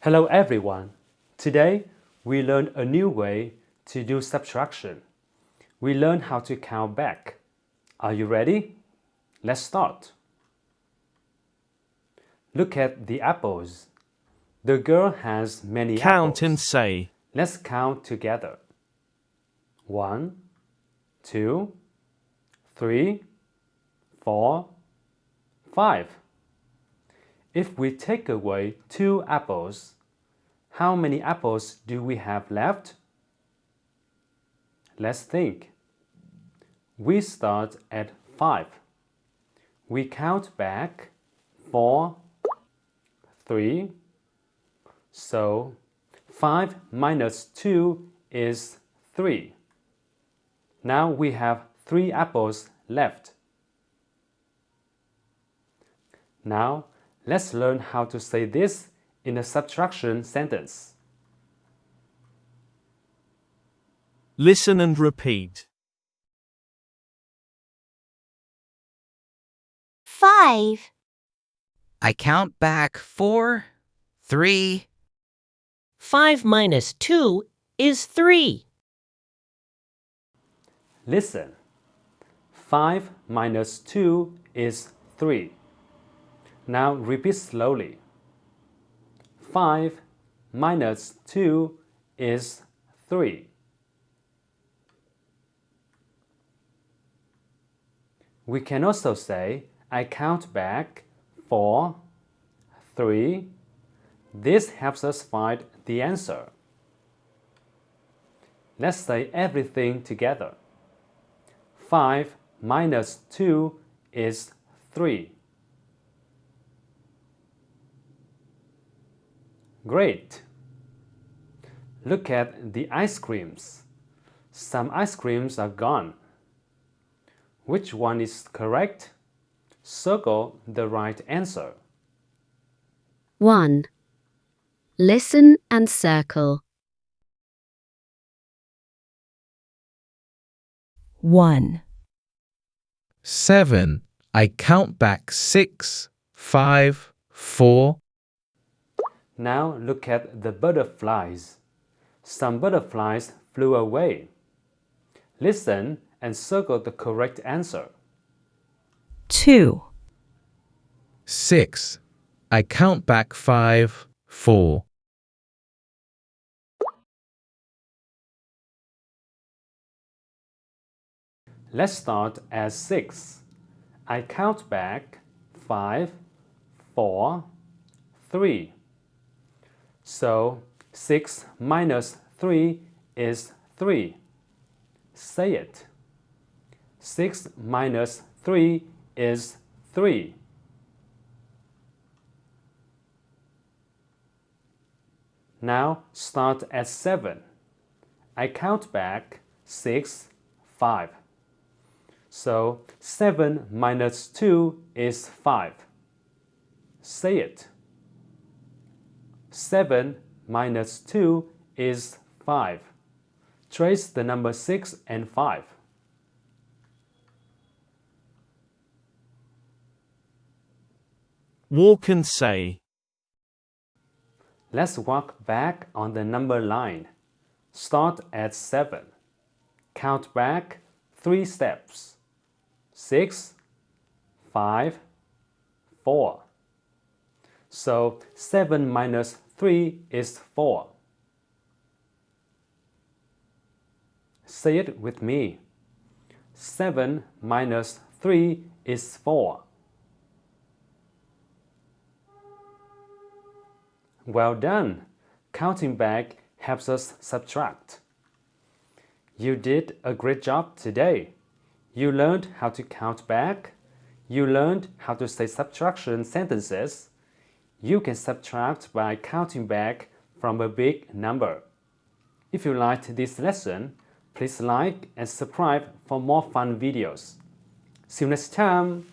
Hello everyone! Today we learn a new way to do subtraction. We learn how to count back. Are you ready? Let's start. Look at the apples. The girl has many Count apples. and say. Let's count together. 1, 2, 3, 4, 5. If we take away 2 apples, how many apples do we have left? Let's think. We start at 5. We count back 4, 3. So 5 minus 2 is 3. Now we have 3 apples left. Now let's learn how to say this in a subtraction sentence. Listen and repeat. 5. I count back 4, 3. 5 minus 2 is 3. Listen. 5 minus 2 is 3. Now repeat slowly. 5 minus 2 is 3. We can also say, I count back 4, 3. This helps us find the answer. Let's say everything together. 5 minus 2 is 3. Great! Look at the ice creams. Some ice creams are gone. Which one is correct? Circle the right answer. 1. Listen and circle. 1. 7. I count back 6, 5, 4. Now look at the butterflies. Some butterflies flew away. Listen and circle the correct answer. 2. 6. I count back 5, 4. Let's start at 6. I count back 5, 4, 3. So 6 minus 3 is 3. Say it. 6 minus 3 is 3. Now start at 7. I count back 6, 5. So 7 minus 2 is 5. Say it. 7 minus 2 is 5. Trace the number 6 and 5. Walk and say. Let's walk back on the number line. Start at 7. Count back 3 steps. 6, 5, 4. So 7 minus 3 is 4. Say it with me. 7 minus 3 is 4. Well done! Counting back helps us subtract. You did a great job today. You learned how to count back. You learned how to say subtraction sentences. You can subtract by counting back from a big number. If you liked this lesson, please like and subscribe for more fun videos. See you next time!